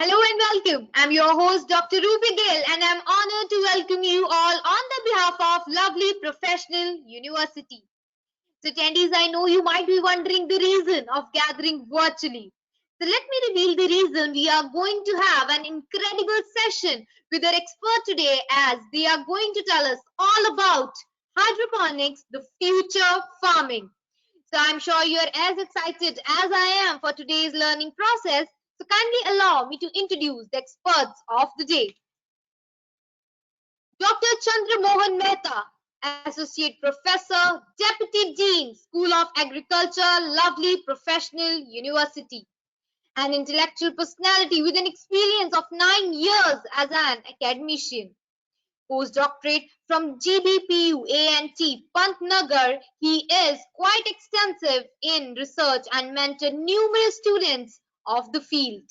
Hello and welcome. I'm your host, Dr. Ruby Gill, and I'm honored to welcome you all on the behalf of lovely professional university. So, attendees, I know you might be wondering the reason of gathering virtually. So, let me reveal the reason. We are going to have an incredible session with our expert today, as they are going to tell us all about hydroponics, the future farming. So I'm sure you're as excited as I am for today's learning process. So kindly allow me to introduce the experts of the day. Dr. Chandra Mohan Mehta, Associate Professor, Deputy Dean, School of Agriculture, Lovely Professional University. An intellectual personality with an experience of 9 years as an academician. Postdoctorate from GBPU A&T Pantnagar, he is quite extensive in research and mentored numerous students of the field.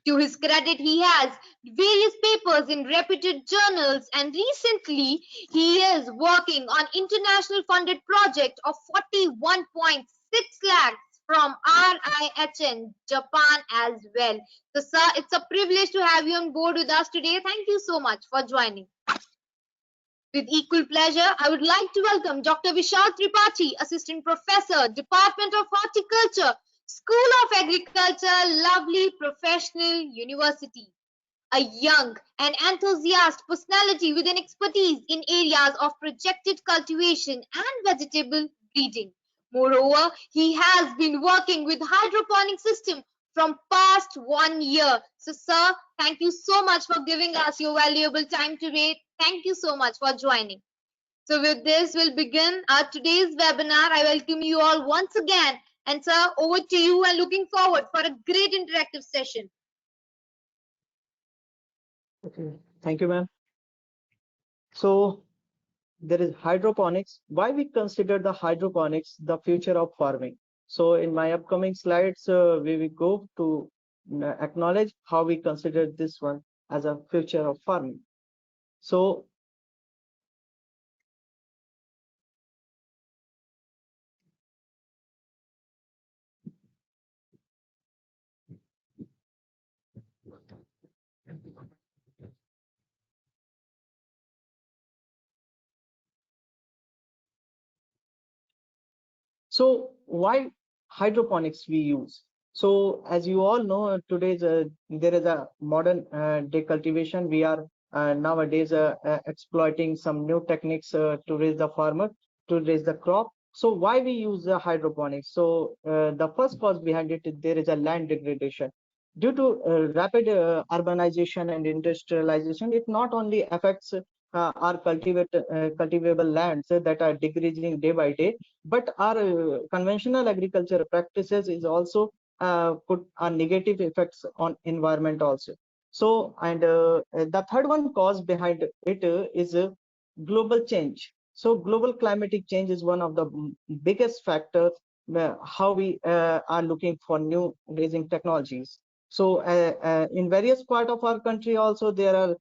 To his credit, he has various papers in reputed journals, and recently he is working on international funded project of 41.6 lakhs from RIHN Japan as well. So sir, it's a privilege to have you on board with us today. Thank you so much for joining. With equal pleasure, I would like to welcome Dr. Vishal Tripathi, Assistant Professor, Department of Horticulture, School of Agriculture, Lovely Professional University. A young and enthusiastic personality with an expertise in areas of projected cultivation and vegetable breeding. Moreover, he has been working with hydroponic system from past 1 year. So, sir, thank you so much for giving us your valuable time today. Thank you so much for joining. So with this, we'll begin our today's webinar. I welcome you all once again. And sir, over to you, and looking forward for a great interactive session. Okay, thank you, ma'am. So there is hydroponics. Why we consider the hydroponics the future of farming? So in my upcoming slides, we will go to acknowledge how we consider this one as a future of farming. So why hydroponics we use? So as you all know, today's there is a modern day cultivation. We are nowadays exploiting some new techniques to raise the farmer, to raise the crop. So why we use the hydroponics? So the first cause behind it, there is a land degradation. Due to rapid urbanization and industrialization, it not only affects our cultivable lands that are decreasing day by day, but our conventional agriculture practices is also put negative effects on environment also. So, and the third one cause behind it is global change. So global climatic change is one of the biggest factors how we are looking for new grazing technologies. So in various part of our country also there are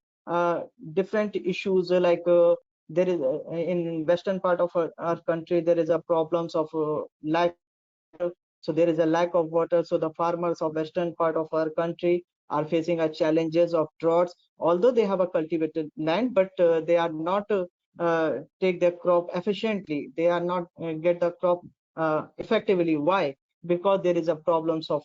different issues like there is in western part of our country there is a problems of lack of water. So there is a lack of water, so the farmers of western part of our country are facing a challenges of droughts, although they have a cultivated land, but they are not take their crop efficiently, they are not get the crop effectively. Why? Because there is a problems of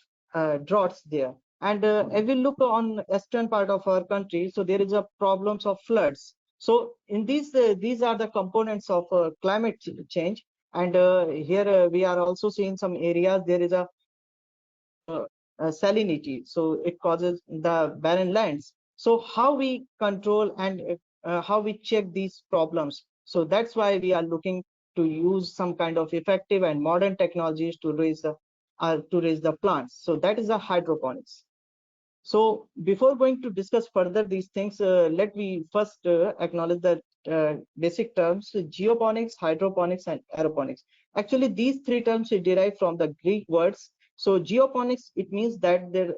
droughts there. And if we look on eastern part of our country, so there is a problems of floods. So in these are the components of climate change. And here we are also seeing some areas there is a salinity, so it causes the barren lands. So how we control and how we check these problems? So that's why we are looking to use some kind of effective and modern technologies to raise the plants. So that is the hydroponics. So before going to discuss further these things, let me first acknowledge that basic terms: geoponics, hydroponics, and aeroponics. Actually, these three terms are derived from the Greek words. So geoponics, it means that there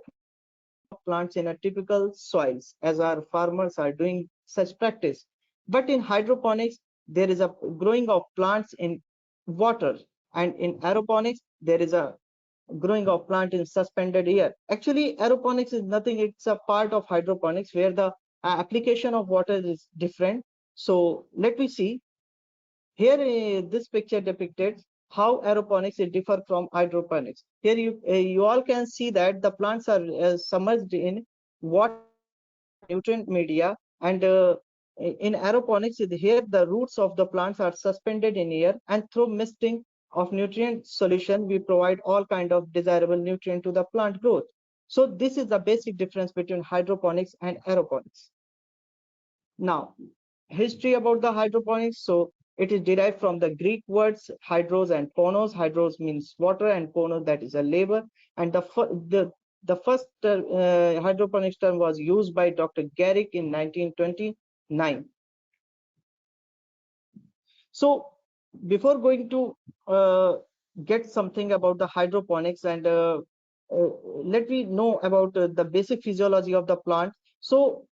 are plants in a typical soils, as our farmers are doing such practice. But in hydroponics, there is a growing of plants in water, and in aeroponics, there is a growing of plant in suspended air. Actually, aeroponics is nothing. It's a part of hydroponics where the application of water is different. So let me see. Here, this picture depicted how aeroponics is differ from hydroponics. Here, you all can see that the plants are submerged in water and nutrient media, and in aeroponics, here the roots of the plants are suspended in air, and through misting of nutrient solution, we provide all kind of desirable nutrient to the plant growth. So this is the basic difference between hydroponics and aeroponics. Now, history about the hydroponics. So it is derived from the Greek words hydros and ponos. Hydros means water and ponos, that is a labor. And the first hydroponics term was used by Dr. Garrick in 1929. So before going to uh, get something about the hydroponics, and uh, let me know about the basic physiology of the plant. So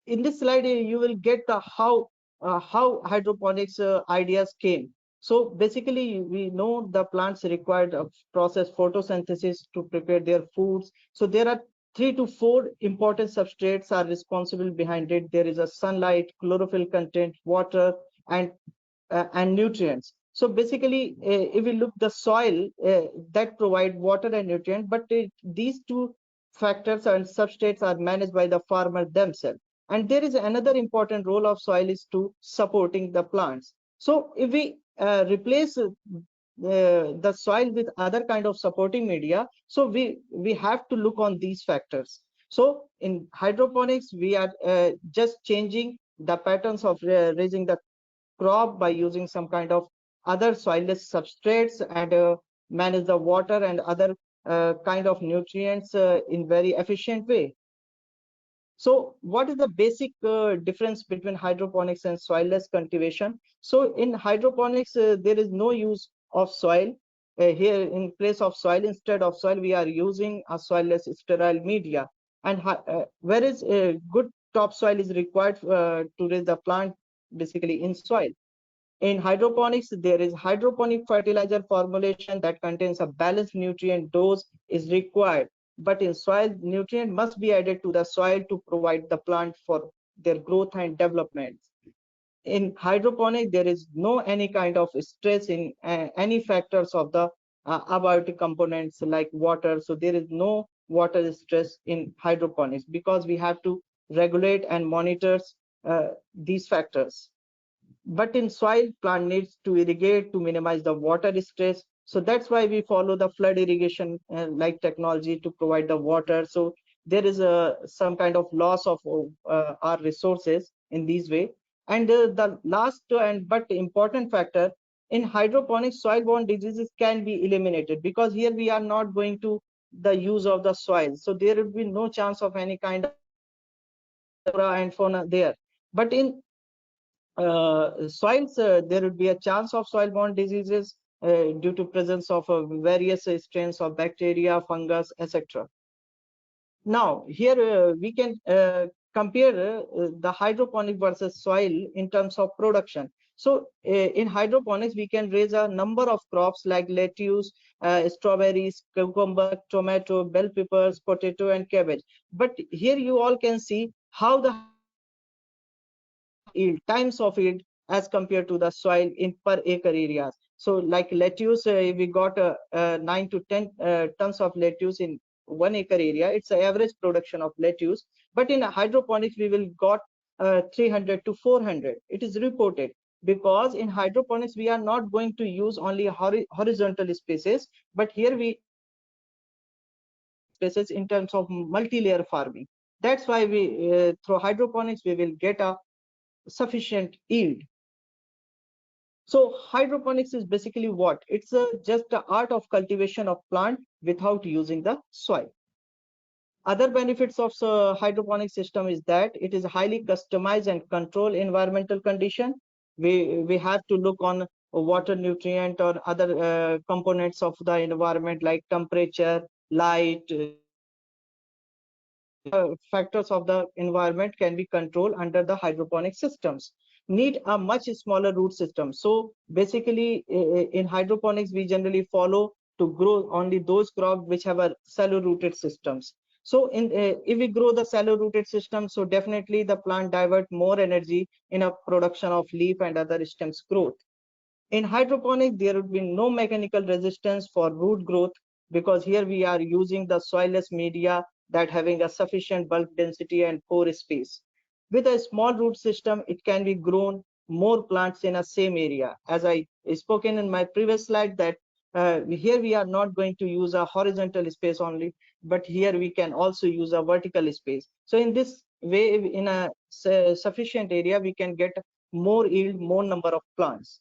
in this slide, you will get how hydroponics ideas came. So basically, we know the plants required process photosynthesis to prepare their foods. So there are 3 to 4 important substrates are responsible behind it. There is a sunlight, chlorophyll content, water, and nutrients. So basically, if we look the soil that provide water and nutrient, but these 2 factors and substrates are managed by the farmer themselves. And there is another important role of soil is to supporting the plants. So if we replace the soil with other kind of supporting media, so we have to look on these factors. So in hydroponics, we are just changing the patterns of raising the crop by using some kind of other soilless substrates, and manage the water and other kind of nutrients in very efficient way. So what is the basic difference between hydroponics and soilless cultivation? So in hydroponics, there is no use of soil. Here, in place of soil, instead of soil, we are using a soilless sterile media. And whereas good topsoil is required to raise the plant basically in soil. In hydroponics, there is hydroponic fertilizer formulation that contains a balanced nutrient dose is required. But in soil, nutrient must be added to the soil to provide the plant for their growth and development. In hydroponic, there is no any kind of stress in any factors of the abiotic components like water. So there is no water stress in hydroponics because we have to regulate and monitor these factors. But in soil, plant needs to irrigate to minimize the water stress. So that's why we follow the flood irrigation like technology to provide the water. So there is some kind of loss of our resources in this way. And the last and but important factor in hydroponics, soil-borne diseases can be eliminated because here we are not going to the use of the soil. So there will be no chance of any kind of flora and fauna there. But in soils, there would be a chance of soil-borne diseases due to presence of various strains of bacteria, fungus, etc. Now, here we can compare the hydroponic versus soil in terms of production. So in hydroponics, we can raise a number of crops like lettuce, strawberries, cucumber, tomato, bell peppers, potato, and cabbage. But here you all can see how the hydroponics yield times of yield as compared to the soil in per acre areas. So like lettuce, we got 9 to 10 tons of lettuce in 1 acre area. It's the average production of lettuce. But in hydroponics, we will got 300 to 400. It is reported because in hydroponics, we are not going to use only horizontal spaces, but here we are using vertical spaces in terms of multi-layer farming. That's why we through hydroponics, we will get a sufficient yield. So hydroponics is basically what? It's just the art of cultivation of plant without using the soil. Other benefits of hydroponic system is that it is highly customized and control environmental condition. We have to look on water, nutrient, or other components of the environment like temperature, light, all factors of the environment can be controlled under the hydroponic systems. Need a much smaller root system. So basically in hydroponics, we generally follow to grow only those crops which have a shallow rooted systems. So if we grow the shallow rooted system, so definitely the plant divert more energy in a production of leaf and other stems growth. In hydroponic, there would be no mechanical resistance for root growth because here we are using the soilless media that having a sufficient bulk density and pore space. With a small root system, it can be grown more plants in a same area. As I spoken in my previous slide that here we are not going to use a horizontal space only, but here we can also use a vertical space. So in this way, in a sufficient area, we can get more yield, more number of plants.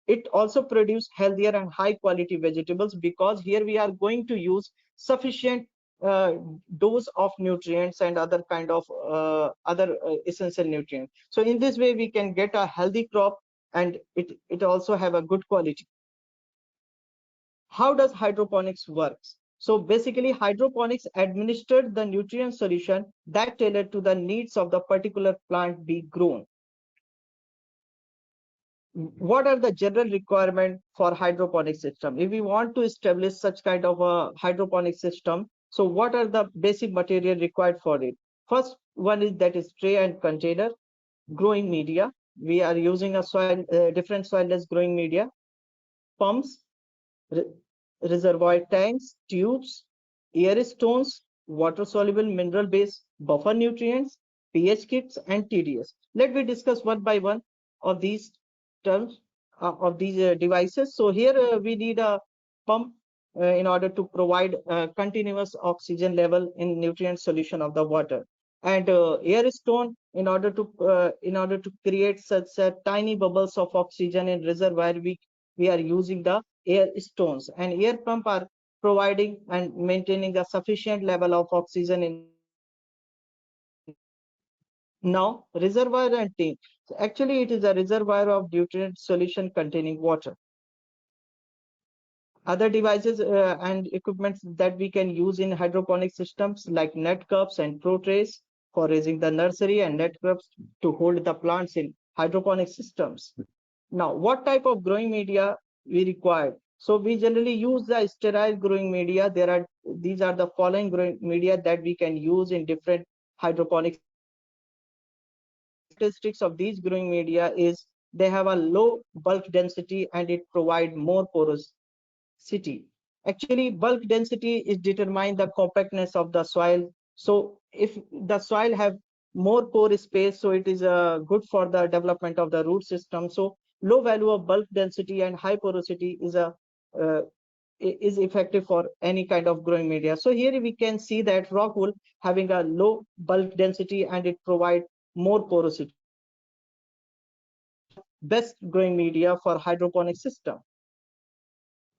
It also produce healthier and high quality vegetables because here we are going to use sufficient uh, dose of nutrients and other kind of other essential nutrients. So in this way we can get a healthy crop, and it also have a good quality. How does hydroponics works? So basically hydroponics administered the nutrient solution that tailored to the needs of the particular plant be grown. What are the general requirement for hydroponic system? If we want to establish such kind of a hydroponic system, so what are the basic material required for it? First one is that is tray and container, growing media. We are using a soil different soilless growing media, pumps, reservoir tanks, tubes, air stones, water-soluble mineral-based buffer nutrients, pH kits, and TDS. Let me discuss one by one of these terms of these devices. So here we need a pump in order to provide continuous oxygen level in nutrient solution of the water, and air stone in order to create such tiny bubbles of oxygen in reservoir. We are using the air stones, and air pump are providing and maintaining a sufficient level of oxygen in now reservoir and tank. So actually it is a reservoir of nutrient solution containing water. Other devices and equipments that we can use in hydroponic systems like net cups and pro trays for raising the nursery, and net cups to hold the plants in hydroponic systems. Now, what type of growing media we require? So we generally use the sterile growing media. These are the following growing media that we can use in different hydroponic systems. Characteristics of these growing media is they have a low bulk density and it provide more porosity. Actually, bulk density is determine the compactness of the soil. So if the soil have more pore space, so it is good for the development of the root system. So low value of bulk density and high porosity uh, is effective for any kind of growing media. So here we can see that rock wool having a low bulk density and it provide more porosity. Best growing media for hydroponic system.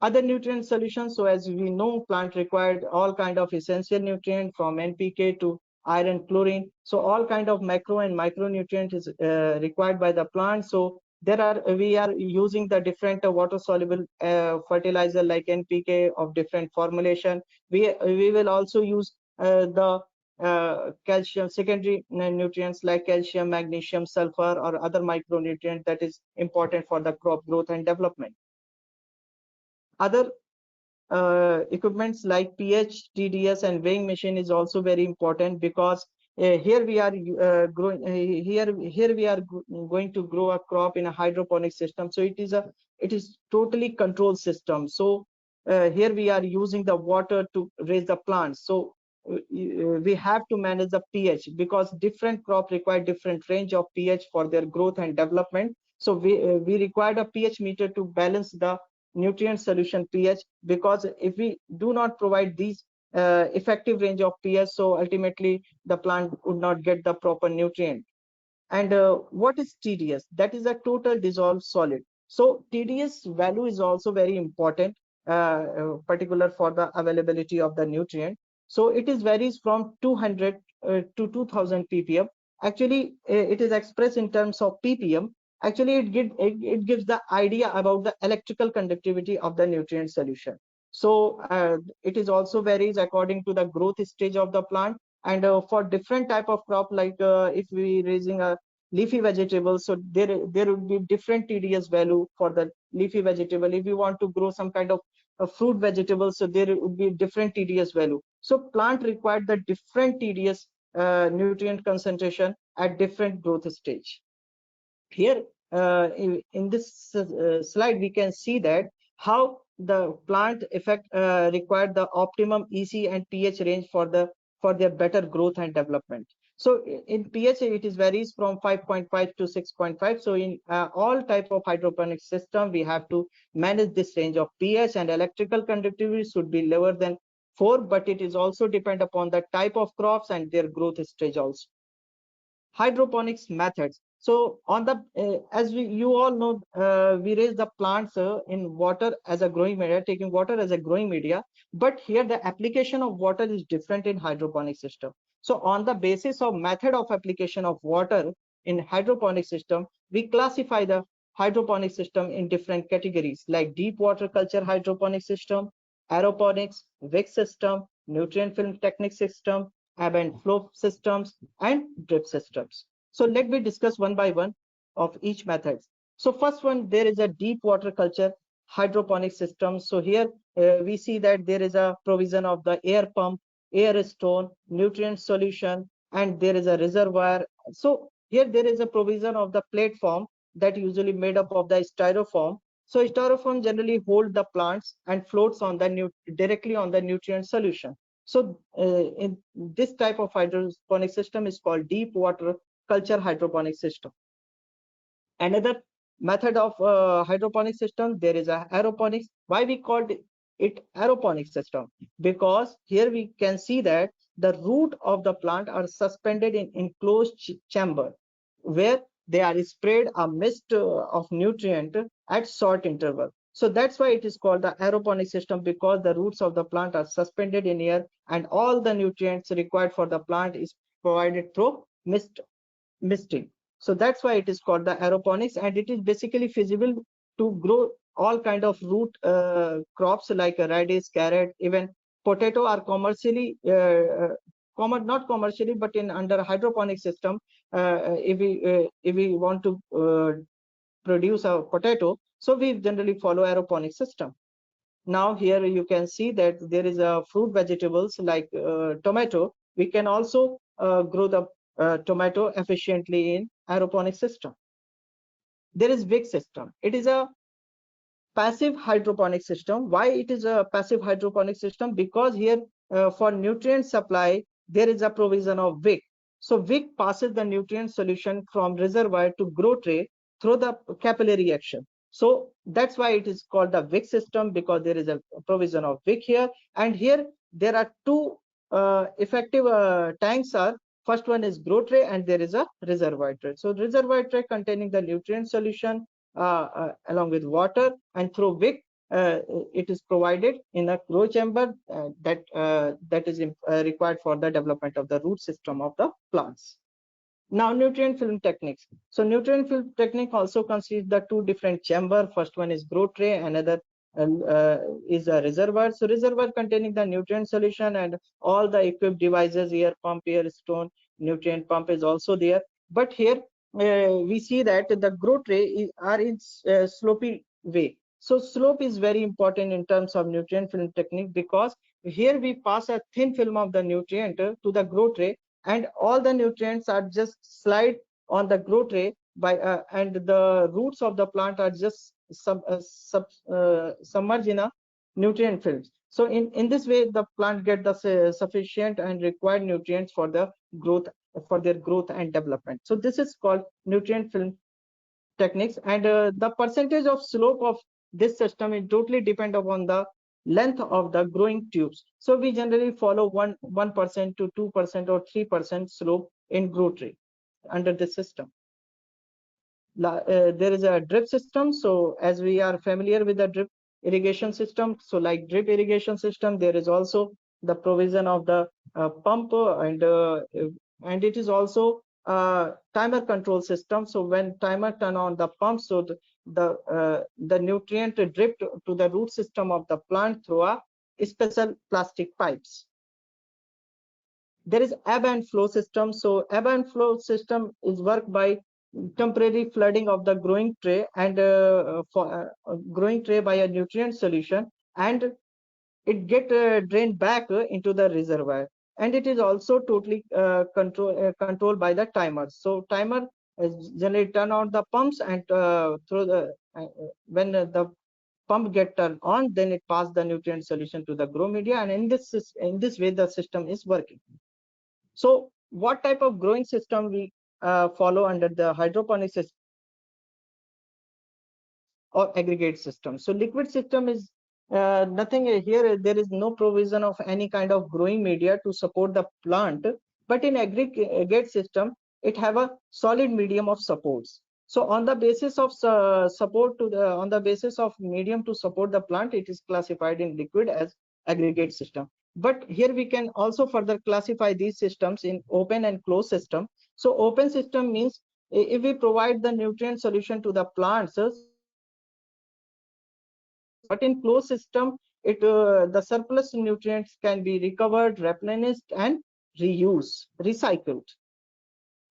Other nutrient solutions. So as we know, plant required all kind of essential nutrient from NPK to iron, chlorine. So all kind of macro and micronutrient is required by the plant. So we are using the different water soluble fertilizer like NPK of different formulation. We will also use the calcium secondary nutrients like calcium, magnesium, sulfur, or other micronutrient that is important for the crop growth and development. Other equipments like pH, TDS, and weighing machine is also very important because here we are growing here we are going to grow a crop in a hydroponic system. So it is totally controlled system. So here we are using the water to raise the plants. So we have to manage the pH because different crop require different range of pH for their growth and development. So we required a pH meter to balance the nutrient solution pH, because if we do not provide these effective range of pH, so ultimately the plant would not get the proper nutrient. And what is TDS? That is a total dissolved solid. So TDS value is also very important, particular for the availability of the nutrient. So it is varies from 200 to 2000 ppm. Actually, it is expressed in terms of ppm. Actually, it gives the idea about the electrical conductivity of the nutrient solution. So it is also varies according to the growth stage of the plant, and for different type of crop, like if we raising a leafy vegetable, so there would be different TDS value for the leafy vegetable. If you want to grow some kind of fruit vegetables, so there would be different TDS value. So plant required the different TDS nutrient concentration at different growth stage. Here in this slide we can see that how the plant effect required the optimum EC and pH range for their better growth and development. So in pH it is varies from 5.5 to 6.5. So in all type of hydroponic system we have to manage this range of pH, and electrical conductivity should be lower than 4, but it is also depend upon the type of crops and their growth stage also. Hydroponics methods. So on the as you all know, we raise the plants in water as a growing media, taking water as a growing media. But here the application of water is different in hydroponic system. So on the basis of method of application of water in hydroponic system, we classify the hydroponic system in different categories like deep water culture hydroponic system, aeroponics, wick system, nutrient film technique system, ebb and flow systems, and drip systems. So let me discuss one by one of each method. So first one, there is a deep water culture hydroponic system. So here we see that there is a provision of the air pump, air stone, nutrient solution, and there is a reservoir. So here there is a provision of the platform that usually made up of the styrofoam. So styrofoam generally hold the plants and floats on the directly on the nutrient solution. So in this type of hydroponic system is called deep water culture hydroponic system. Another method of hydroponic system, there is a aeroponics. Why we called it aeroponic system? Because here we can see that the root of the plant are suspended in enclosed chamber where they are sprayed a mist of nutrient at short interval. So that's why it is called the aeroponic system, because the roots of the plant are suspended in air and all the nutrients required for the plant is provided through misting. So that's why it is called the aeroponics, and it is basically feasible to grow all kind of root crops like radish, carrot, even potato are commercially not commercially, but in under hydroponic system. If we want to produce a potato, so we generally follow aeroponic system. Now here you can see that there is a fruit vegetables like tomato. We can also grow the tomato efficiently in aeroponic system. There is big system. It is a passive hydroponic system. Why it is a passive hydroponic system? Because here for nutrient supply there is a provision of wick. So wick passes the nutrient solution from reservoir to grow tray through the capillary action. So that's why it is called the wick system, because there is a provision of wick here. And here there are two effective tanks are. First one is grow tray and there is a reservoir tray. So reservoir tray containing the nutrient solution along with water, and through wick it is provided in a grow chamber that is required for the development of the root system of the plants. Now nutrient film techniques. So nutrient film technique also consists the two different chamber. First one is grow tray, another is a reservoir. So reservoir containing the nutrient solution and all the equipped devices, air pump, air stone, nutrient pump is also there. But here we see that the grow tray are in slopy way. So slope is very important in terms of nutrient film technique, because here we pass a thin film of the nutrient to the grow tray, and all the nutrients are just slide on the grow tray by and the roots of the plant are just submerged in a nutrient films. So in this way the plant get the sufficient and required nutrients for the growth, for their growth and development. So this is called nutrient film techniques, and the percentage of slope of this system is totally depend upon the length of the growing tubes. So we generally follow 1% to 2% or 3% slope in grow tray under this system. There is a drip system. So as we are familiar with the drip irrigation system, so like drip irrigation system, there is also the provision of the pump and it is also timer control system. So when timer turn on the pump, so the nutrient drip to the root system of the plant through a special plastic pipes. There is ebb and flow system. So ebb and flow system is worked by temporary flooding of the growing tray and growing tray by a nutrient solution, and it get drained back into the reservoir, and it is also totally controlled by the timer. So timer generally turn on the pumps, and through the when the pump get turned on, then it pass the nutrient solution to the grow media, and in this way the system is working. So what type of growing system we follow under the hydroponic system or aggregate system? So liquid system is nothing here. There is no provision of any kind of growing media to support the plant, but in aggregate system, it have a solid medium of supports. So on the basis of on the basis of medium to support the plant, it is classified in liquid as aggregate system. But here we can also further classify these systems in open and closed system. So open system means if we provide the nutrient solution to the plants, so it is open. But in closed system, the surplus nutrients can be recovered, replenished, and recycled.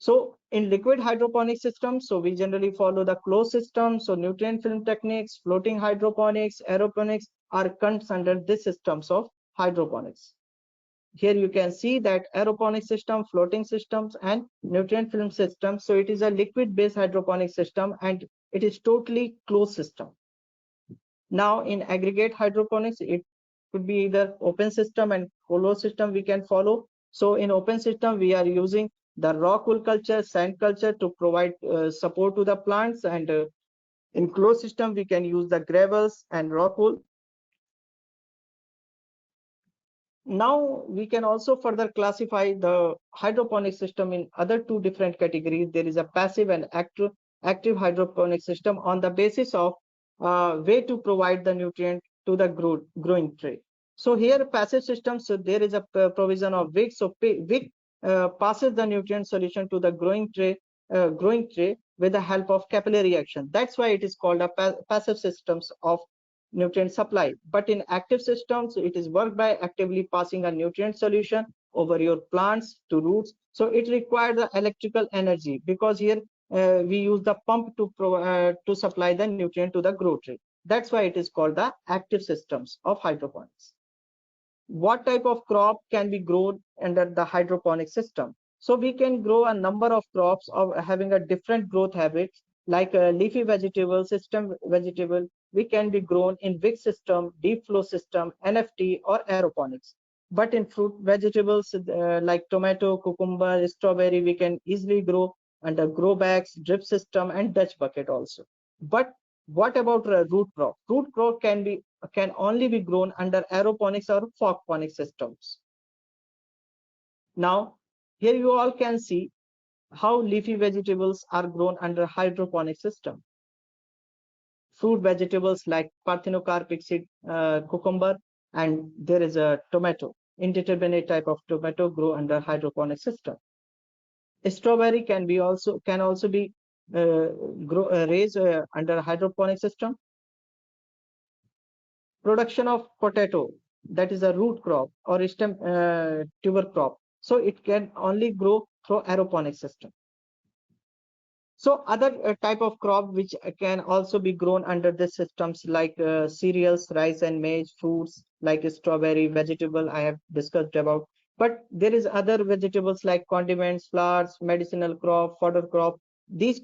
So in liquid hydroponic system, so we generally follow the closed system. So nutrient film techniques, floating hydroponics, aeroponics are comes under this systems of hydroponics. Here you can see that aeroponic system, floating systems, and nutrient film system. So it is a liquid based hydroponic system, and it is totally closed system. Now in aggregate hydroponics, it could be either open system and closed system we can follow. So in open system, we are using the raw cool culture, sand culture to provide support to the plants, and in closed system, we can use the gravels and raw cool. Now we can also further classify the hydroponic system in other two different categories. There is a passive and active hydroponic system on the basis of way to provide the nutrient to the growing tray. So here passive systems, so there is a provision of wick. So wick passes the nutrient solution to the growing tray with the help of capillary action. That's why it is called a passive systems of nutrient supply. But in active systems, it is worked by actively passing a nutrient solution over your plants to roots. So it requires the electrical energy, because here we use the pump to supply the nutrient to the grow tray. That's why it is called the active systems of hydroponics. What type of crop can be grown under the hydroponic system? So we can grow a number of crops of having a different growth habits, like leafy vegetable system vegetable. We can be grown in wick system, deep flow system, NFT, or aeroponics. But in fruit vegetables like tomato, cucumber, strawberry, we can easily grow under grow bags, drip system, and Dutch bucket also. But what about root crop? Root crop can only be grown under aeroponics or aquaponics systems. Now, here you all can see how leafy vegetables are grown under hydroponic system. Fruit vegetables like parthenocarpic seed, cucumber, and there is a tomato. Indeterminate type of tomato grow under hydroponic system. Strawberry can also be raised under hydroponic system. Production of potato, that is a root crop or stem tuber crop, so it can only grow through aeroponic system. So other type of crop which can also be grown under these systems, like cereals, rice and maize, fruits like strawberry, vegetable I have discussed about. But there is other vegetables like condiments, flowers, medicinal crop, fodder crop. These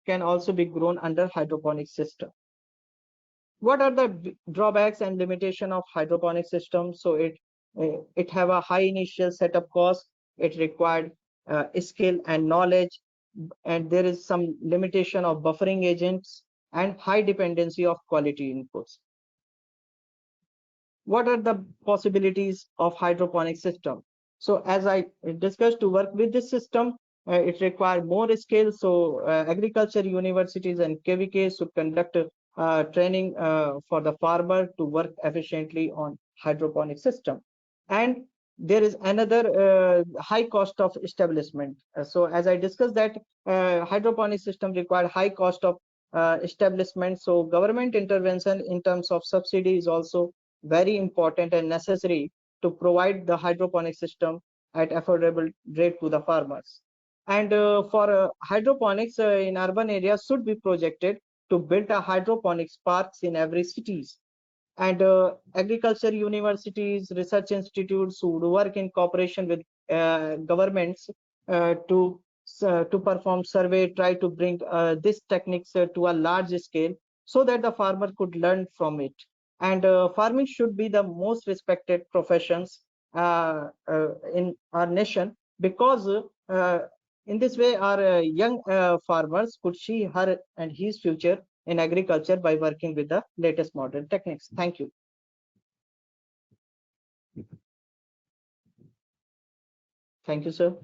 can also be grown under hydroponic system. What are the drawbacks and limitation of hydroponic system? So it have a high initial setup cost. It required skill and knowledge, and there is some limitation of buffering agents and high dependency of quality inputs. What are the possibilities of hydroponic system? So as I discussed, to work with this system, it requires more skill. So agriculture universities and KVK should conduct training for the farmer to work efficiently on hydroponic system. And there is another high cost of establishment. So as I discussed that hydroponic system require high cost of establishment. So government intervention in terms of subsidy is also very important and necessary to provide the hydroponic system at affordable rate to the farmers. And for hydroponics in urban areas should be projected to build a hydroponics parks in every cities. And agriculture universities, research institutes would work in cooperation with governments to perform survey, try to bring these techniques to a large scale so that the farmer could learn from it. And farming should be the most respected professions in our nation, because in this way our young farmers could see her and his future in agriculture by working with the latest modern techniques. Thank you. Thank you, sir.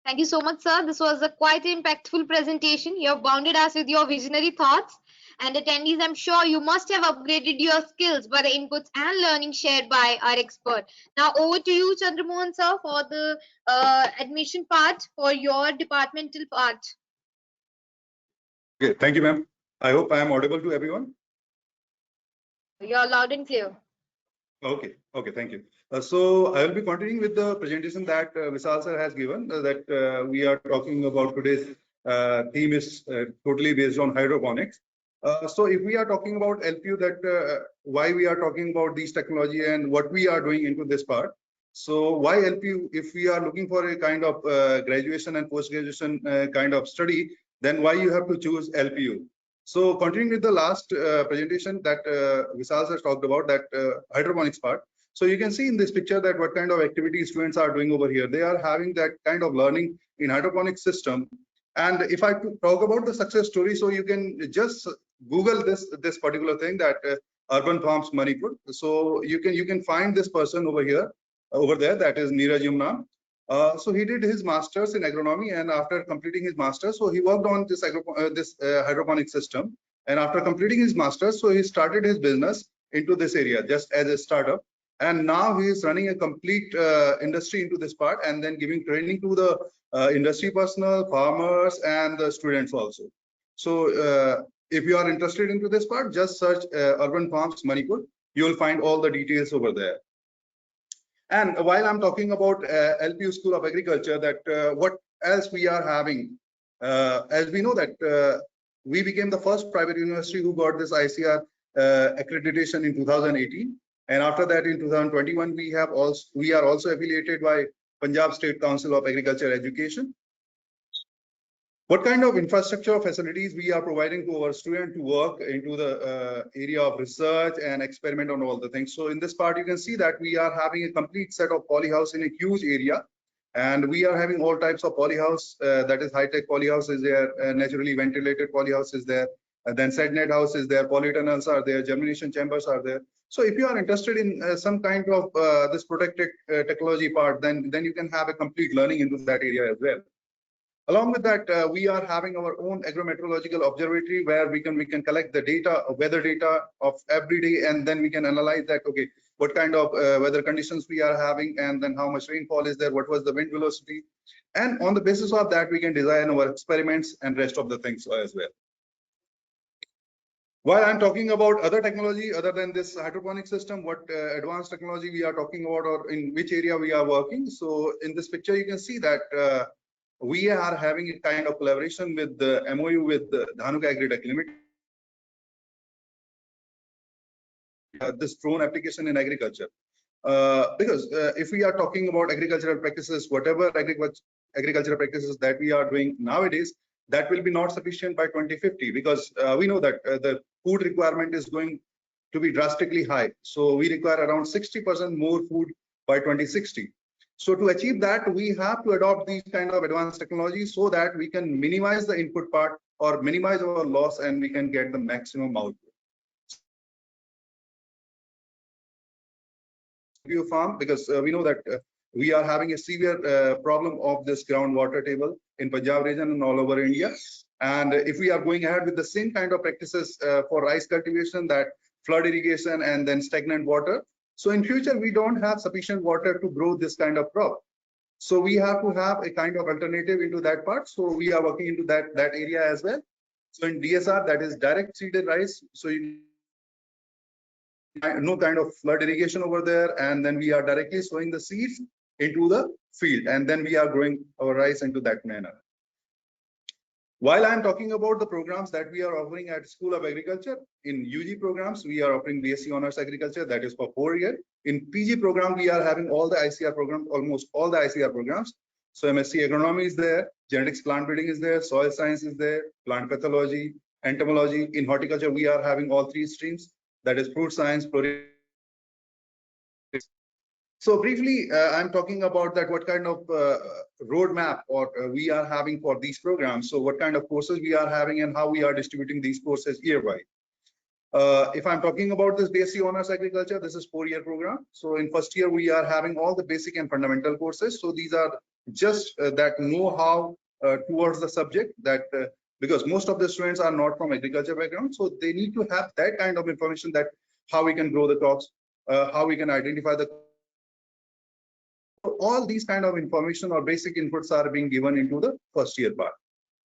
Thank you so much, sir. This was a quite impactful presentation. You have bounded us with your visionary thoughts. And attendees, I'm sure you must have upgraded your skills by the inputs and learning shared by our expert. Now, over to you, Chandramohan, sir, for the admission part, for your departmental part. Okay, thank you, ma'am. I hope I am audible to everyone. You're loud and clear. Okay, thank you. So I will be continuing with the presentation that Vishal sir has given, that we are talking about today's theme is totally based on hydroponics. So if we are talking about LPU, that why we are talking about these technology and what we are doing into this part. So why LPU? If we are looking for a kind of graduation and post-graduation kind of study, then why you have to choose LPU? So continuing with the last presentation that Vishal has talked about, that hydroponics part. So you can see in this picture that what kind of activities students are doing over here. They are having that kind of learning in hydroponics system. And if I talk about the success story, so you can just Google this particular thing, that Urban Farms Manipur. So you can find this person over there, that is Neeraj Yumna. So he did his master's in agronomy, and after completing his master's, so he worked on this hydroponic system. And after completing his master's, so he started his business into this area just as a startup. And now he is running a complete industry into this part, and then giving training to the industry personnel, farmers, and the students also. So if you are interested into this part, just search Urban Farms Manipur. You will find all the details over there. And while I'm talking about LPU School of Agriculture, that what else we are having, as we know that we became the first private university who got this ICR accreditation in 2018, and after that in 2021 we are also affiliated by Punjab State Council of Agriculture Education. What kind of infrastructure or facilities we are providing to our student to work into the area of research and experiment on all the things. So in this part, you can see that we are having a complete set of polyhouse in a huge area. And we are having all types of polyhouse, that is high-tech polyhouse is there, naturally ventilated polyhouse is there, then shed net house is there, polytunnels are there, germination chambers are there. So if you are interested in some kind of this protected technology part, then you can have a complete learning into that area as well. Along with that, we are having our own agrometeorological observatory where we can collect the data, weather data of every day, and then we can analyze that, okay, what kind of weather conditions we are having, and then how much rainfall is there, what was the wind velocity. And on the basis of that, we can design our experiments and rest of the things as well. While I'm talking about other technology other than this hydroponic system, what advanced technology we are talking about, or in which area we are working. So in this picture, you can see that we are having a kind of collaboration with the MOU with the Dhanuka Agritech Limited. This drone application in agriculture. Because if we are talking about agricultural practices, whatever agricultural practices that we are doing nowadays, that will be not sufficient by 2050, because we know that the food requirement is going to be drastically high. So we require around 60% more food by 2060. So to achieve that, we have to adopt these kind of advanced technologies so that we can minimize the input part or minimize our loss, and we can get the maximum output. Farm, because we know that we are having a severe problem of this groundwater table in Punjab region and all over India. And if we are going ahead with the same kind of practices for rice cultivation, that flood irrigation and then stagnant water, so in future we don't have sufficient water to grow this kind of crop. So we have to have a kind of alternative into that part. So we are working into that area as well. So in DSR, that is direct seeded rice. So no kind of flood irrigation over there, and then we are directly sowing the seeds into the field, and then we are growing our rice into that manner. While I'm talking about the programs that we are offering at School of Agriculture, in UG programs, we are offering BSc Honors Agriculture, that is for 4 years. In PG program, we are having all the ICR programs, almost all the ICR programs. So MSc Agronomy is there, Genetics Plant Breeding is there, Soil Science is there, Plant Pathology, Entomology. In horticulture, we are having all 3 streams, that is Fruit Science, Floriculture. So briefly, I'm talking about that what kind of roadmap or we are having for these programs. So what kind of courses we are having and how we are distributing these courses year-wise. If I'm talking about this BSc Honors Agriculture, this is 4-year program. So in first year, we are having all the basic and fundamental courses. So these are just that know-how towards the subject that because most of the students are not from agriculture background. So they need to have that kind of information that how we can grow the crops, how we can identify the all these kind of information or basic inputs are being given into the first year part.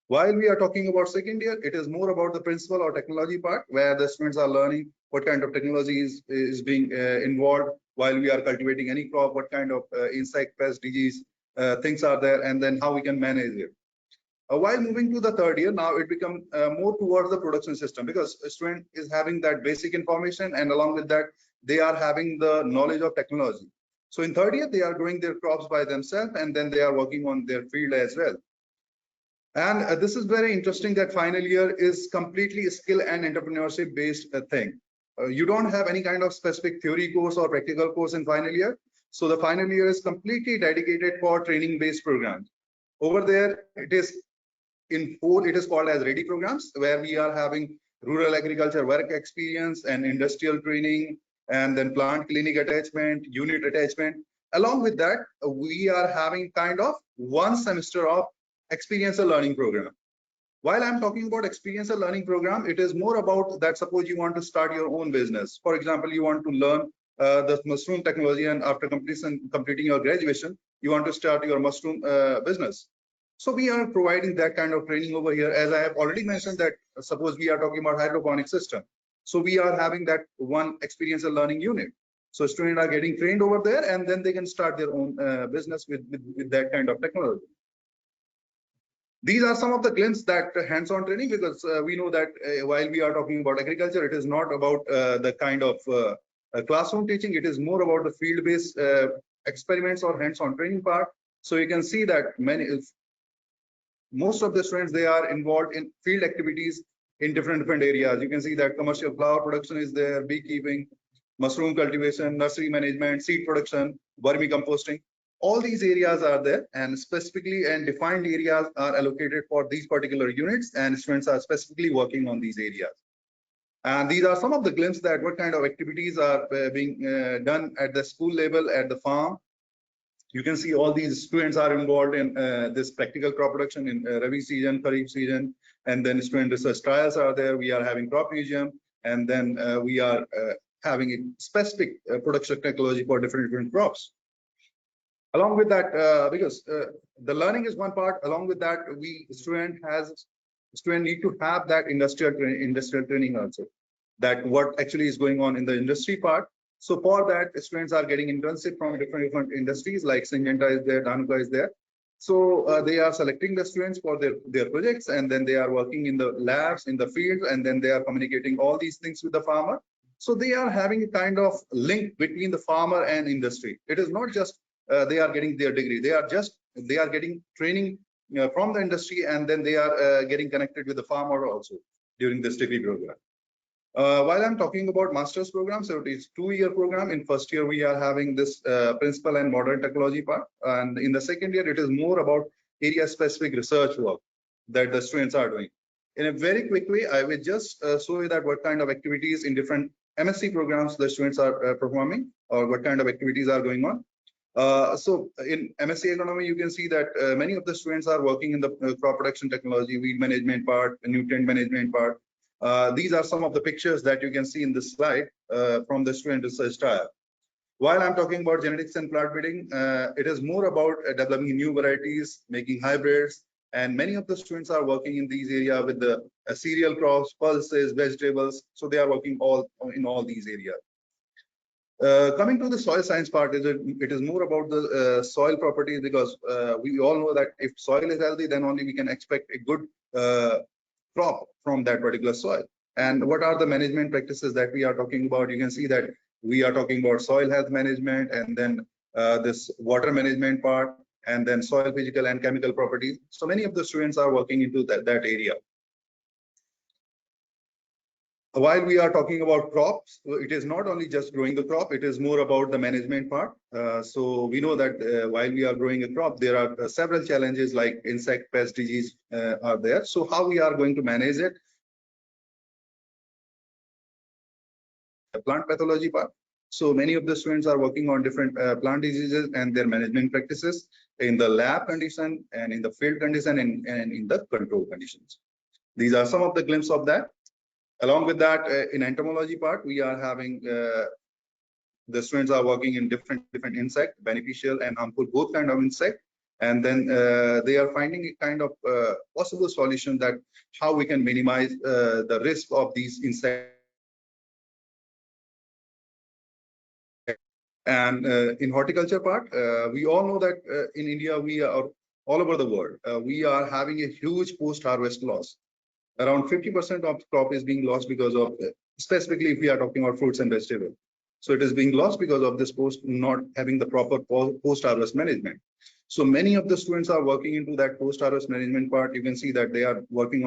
While we are talking about second year, it is more about the principle or technology part where the students are learning what kind of technology is being involved while we are cultivating any crop, what kind of insect, pest, disease things are there, and then how we can manage it. While moving to the third year, now it becomes more towards the production system because a student is having that basic information and along with that, they are having the knowledge of technology. So in third year, they are growing their crops by themselves and then they are working on their field as well. And this is very interesting that final year is completely skill and entrepreneurship based thing. You don't have any kind of specific theory course or practical course in final year. So the final year is completely dedicated for training based programs. Over there, it is in 4, it is called as ready programs where we are having rural agriculture work experience and industrial training and then plant clinic attachment, unit attachment. Along with that, we are having kind of 1 semester of experiential learning program. While I'm talking about experiential learning program, it is more about that suppose you want to start your own business. For example, you want to learn the mushroom technology and after completing your graduation, you want to start your mushroom business. So we are providing that kind of training over here. As I have already mentioned that suppose we are talking about hydroponic system. So we are having that 1 experiential learning unit. So students are getting trained over there and then they can start their own business with that kind of technology. These are some of the glimpses that hands-on training because we know that while we are talking about agriculture, it is not about the kind of classroom teaching. It is more about the field-based experiments or hands-on training part. So you can see that most of the students, they are involved in field activities in different areas. You can see that commercial flower production is there, beekeeping, mushroom cultivation, nursery management, seed production, vermicomposting. All these areas are there and specifically and defined areas are allocated for these particular units and students are specifically working on these areas. And these are some of the glimpses that what kind of activities are being done at the school level, at the farm. You can see all these students are involved in this practical crop production in Rabi season, Kharif season, and then student research trials are there. We are having crop museum, and then we are having a specific production technology for different crops. Along with that, because the learning is one part, along with that, student need to have that industrial training also, that what actually is going on in the industry part. So for that, students are getting internship from different industries like Syngenta is there, Dhanuka is there. So they are selecting the students for their projects, and then they are working in the labs, in the field, and then they are communicating all these things with the farmer. So they are having a kind of link between the farmer and industry. It is not just they are getting their degree. They are getting training from the industry, and then they are getting connected with the farmer also during this degree program. While I'm talking about master's program, so it is 2-year program. In first year, we are having this principal and modern technology part. And in the second year, it is more about area specific research work that the students are doing. In a very quick way, I will just show you that what kind of activities in different MSc programs the students are performing or what kind of activities are going on. So in MSc Economy, you can see that many of the students are working in the crop production technology, weed management part, nutrient management part. These are some of the pictures that you can see in this slide from the student research trial. While I'm talking about genetics and plant breeding, it is more about developing new varieties, making hybrids, And many of the students are working in these areas with the cereal crops, pulses, vegetables. So they are working in all these areas. Coming to the soil science part, it is more about the soil properties, because we all know that if soil is healthy, then only we can expect a good crop from that particular soil. And what are the management practices that we are talking about? You can see that we are talking about soil health management, and then this water management part, and then soil physical and chemical properties. So many of the students are working into that area. While we are talking about crops, it is not only just growing the crop, it is more about the management part. So we know that while we are growing a crop, there are several challenges like insect, pest, disease are there. So how we are going to manage it? The plant pathology part. So many of the students are working on different plant diseases and their management practices in the lab condition and in the field condition and in the control conditions. These are some of the glimpses of that. Along with that, in entomology part, we are having the students are working in different insect, beneficial and harmful, both kind of insect, and then they are finding a kind of possible solution that how we can minimize the risk of these insects. And in horticulture part, we all know that in India, we are all over the world, we are having a huge post-harvest loss. Around 50% of crop is being lost because of, specifically if we are talking about fruits and vegetables. So it is being lost because of this not having the proper post-harvest management. So many of the students are working into that post-harvest management part. You can see that they are working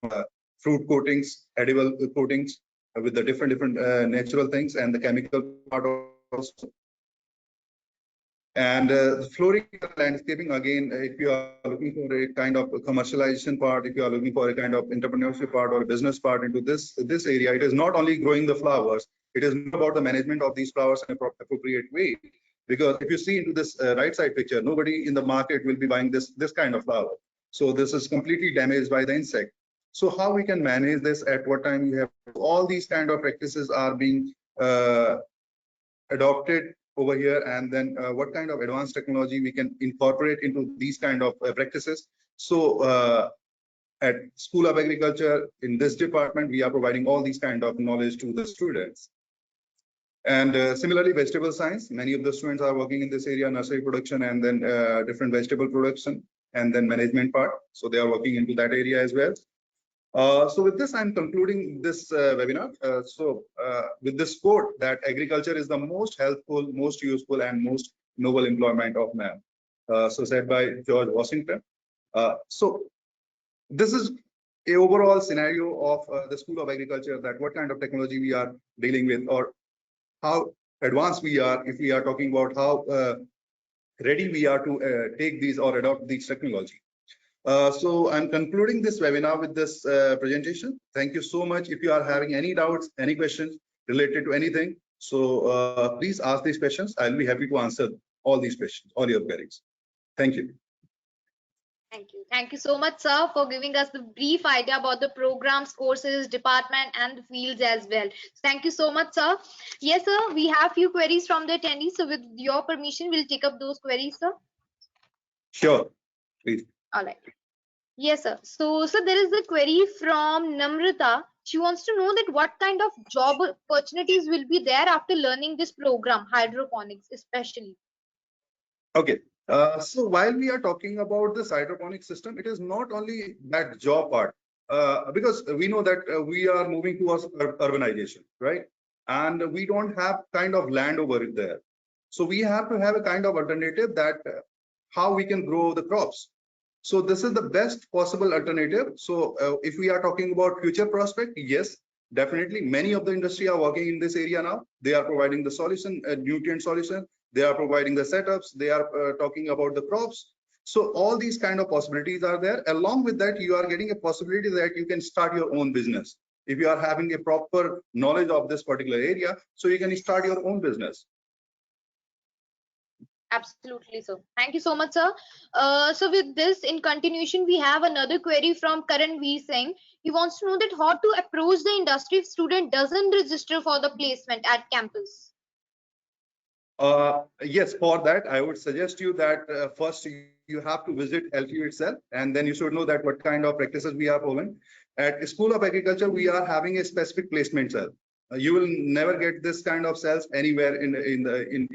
on fruit coatings, edible coatings with the different natural things, and the chemical part also. And flooring landscaping, again, if you are looking for a kind of commercialization part, if you are looking for a kind of entrepreneurship part or a business part into this area, it is not only growing the flowers, it is more about the management of these flowers in an appropriate way. Because if you see into this right side picture, nobody in the market will be buying this kind of flower. So this is completely damaged by the insect. So how we can manage this, at what time you have all these kind of practices are being adopted over here, and then what kind of advanced technology we can incorporate into these kind of practices. So at School of Agriculture, in this department, we are providing all these kind of knowledge to the students. And similarly, vegetable science, many of the students are working in this area, nursery production, and then different vegetable production, and then management part. So they are working into that area as well. So with this, I'm concluding this webinar. With this quote that agriculture is the most helpful, most useful, and most noble employment of man. So said by George Washington. So this is a overall scenario of the School of Agriculture, that what kind of technology we are dealing with, or how advanced we are, if we are talking about how ready we are to take these or adopt these technology. So I'm concluding this webinar with this presentation. Thank you so much. If you are having any doubts, any questions related to anything, so please ask these questions. I'll be happy to answer all these questions, all your queries. Thank you. Thank you. Thank you so much, sir, for giving us the brief idea about the programs, courses, department, and the fields as well. Thank you so much, sir. Yes, sir, we have few queries from the attendees. So with your permission, we'll take up those queries, sir. Sure, please. All right. Yes, sir. So there is a query from Namrata. She wants to know that what kind of job opportunities will be there after learning this program, hydroponics especially. Okay. So while we are talking about this hydroponic system, it is not only that job part, because we know that we are moving towards urbanization, right? And we don't have kind of land over it there. So we have to have a kind of alternative that how we can grow the crops. So this is the best possible alternative. So if we are talking about future prospect, yes, definitely many of the industry are working in this area now. They are providing the solution, nutrient solution. They are providing the setups. They are talking about the crops. So all these kind of possibilities are there. Along with that, you are getting a possibility that you can start your own business. If you are having a proper knowledge of this particular area, so you can start your own business. Absolutely, sir. Thank you so much, sir. So with this, in continuation, we have another query from Karan V. Singh. He wants to know that how to approach the industry if student doesn't register for the placement at campus. Yes, for that, I would suggest you that first you you have to visit LPU itself, and then you should know that what kind of practices we are following. At School of Agriculture, we are having a specific placement cell. You will never get this kind of cells anywhere in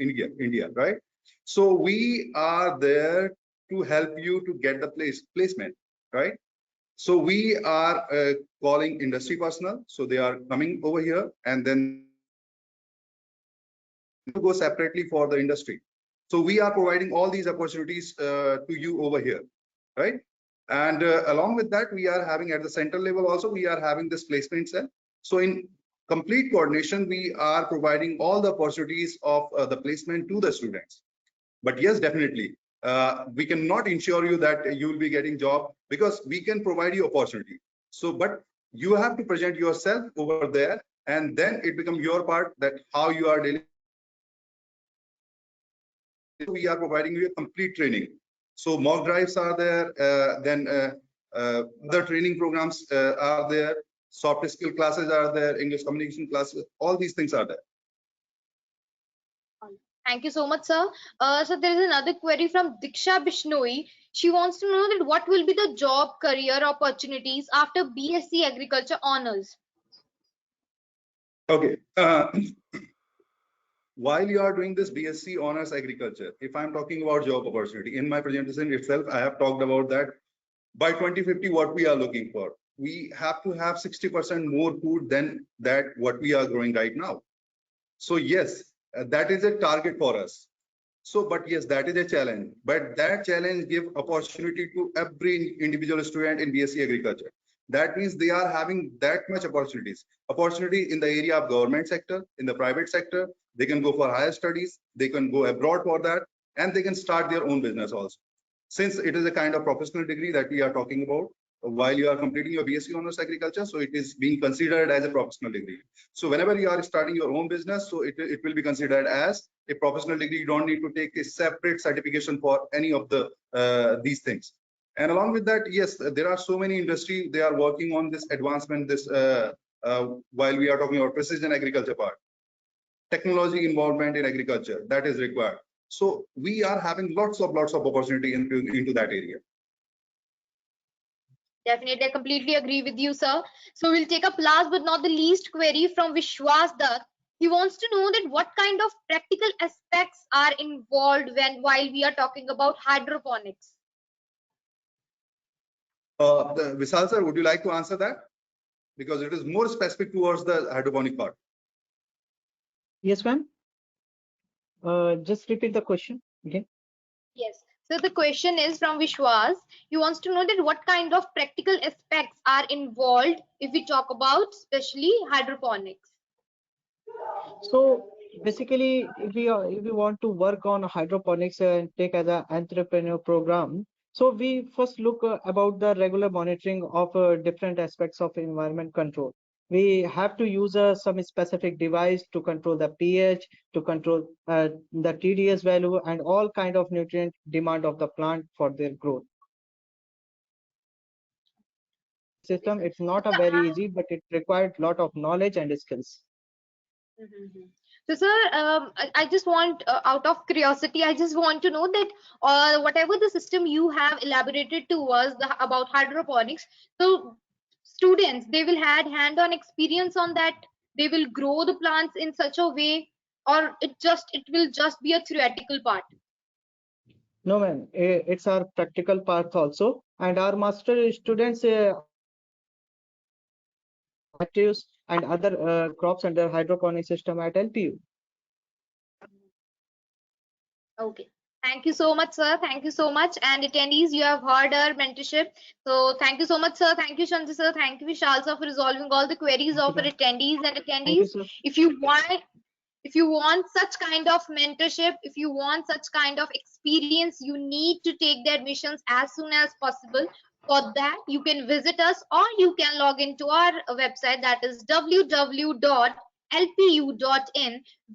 India, right? So we are there to help you to get the placement, right? So we are calling industry personnel. So they are coming over here, and then go separately for the industry. So we are providing all these opportunities to you over here, right? And along with that, we are having at the central level also, we are having this placement cell. So in complete coordination, we are providing all the opportunities of the placement to the students. But yes, definitely, we cannot ensure you that you will be getting job, because we can provide you opportunity. So, but you have to present yourself over there, and then it becomes your part that how you are dealing. We are providing you a complete training. So mock drives are there, then other training programs are there, soft skill classes are there, English communication classes, all these things are there. Thank you so much, sir. So there is another query from Diksha Bishnoi. She wants to know that what will be the job career opportunities after BSc Agriculture Honors? Okay. While you are doing this BSc Honors Agriculture, if I'm talking about job opportunity, in my presentation itself, I have talked about that by 2050, what we are looking for. We have to have 60% more food than that what we are growing right now. So yes, that is a target for us. So, but yes, that is a challenge. But that challenge give opportunity to every individual student in BSc Agriculture. That means they are having that much opportunities. Opportunity in the area of government sector, in the private sector. They can go for higher studies. They can go abroad for that, and they can start their own business also. Since it is a kind of professional degree that we are talking about, while you are completing your BSc Honors Agriculture, so it is being considered as a professional degree. So whenever you are starting your own business, so it will be considered as a professional degree. You don't need to take a separate certification for any of the these things. And along with that, yes, there are so many industry, they are working on this advancement, this while we are talking about precision agriculture part, technology involvement in agriculture, that is required. So we are having lots of opportunity into that area. Definitely, I completely agree with you, sir. So we'll take up last but not the least query from Vishwas Dutt. He wants to know that what kind of practical aspects are involved while we are talking about hydroponics. Vishal sir, would you like to answer that? Because it is more specific towards the hydroponic part. Yes, ma'am. Just repeat the question again. Yes. So the question is from Vishwas. He wants to know that what kind of practical aspects are involved if we talk about especially hydroponics. So basically, if we want to work on hydroponics and take as an entrepreneur program, so we first look about the regular monitoring of different aspects of environment control. We have to use some specific device to control the pH, to control the TDS value, and all kind of nutrient demand of the plant for their growth. System, it's not a very easy, but it required a lot of knowledge and skills. So, sir, I just want, out of curiosity, I just want to know that whatever the system you have elaborated to us about hydroponics, so students, they will have hand-on experience on that. They will grow the plants in such a way, or it will just be a theoretical part. No, ma'am. It's our practical part also, and our master students actives and other crops under hydroponic system at LPU. Okay. Thank you so much, sir. Thank you so much. And attendees, you have heard our mentorship. So thank you so much, sir. Thank you, Shanti, sir. Thank you, Vishal, sir, for resolving all the queries of our attendees and Thank you, attendees. sir. If you want such kind of mentorship, if you want such kind of experience, you need to take the admissions as soon as possible. For that, you can visit us, or you can log into our website, that is www.lpu.in,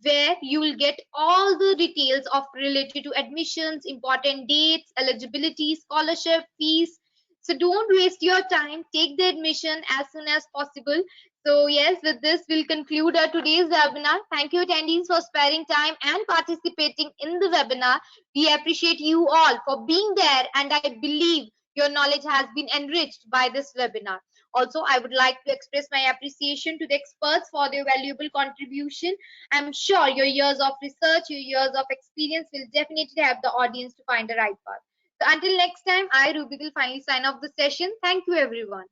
where you will get all the details of related to admissions, important dates, eligibility, scholarship, fees. So don't waste your time. Take the admission as soon as possible. So yes, with this we'll conclude our today's webinar. Thank you attendees for sparing time and participating in the webinar. We appreciate you all for being there, and I believe your knowledge has been enriched by this webinar. Also, I would like to express my appreciation to the experts for their valuable contribution. I'm sure your years of research, your years of experience will definitely help the audience to find the right path. So until next time, I, Ruby, will finally sign off the session. Thank you, everyone.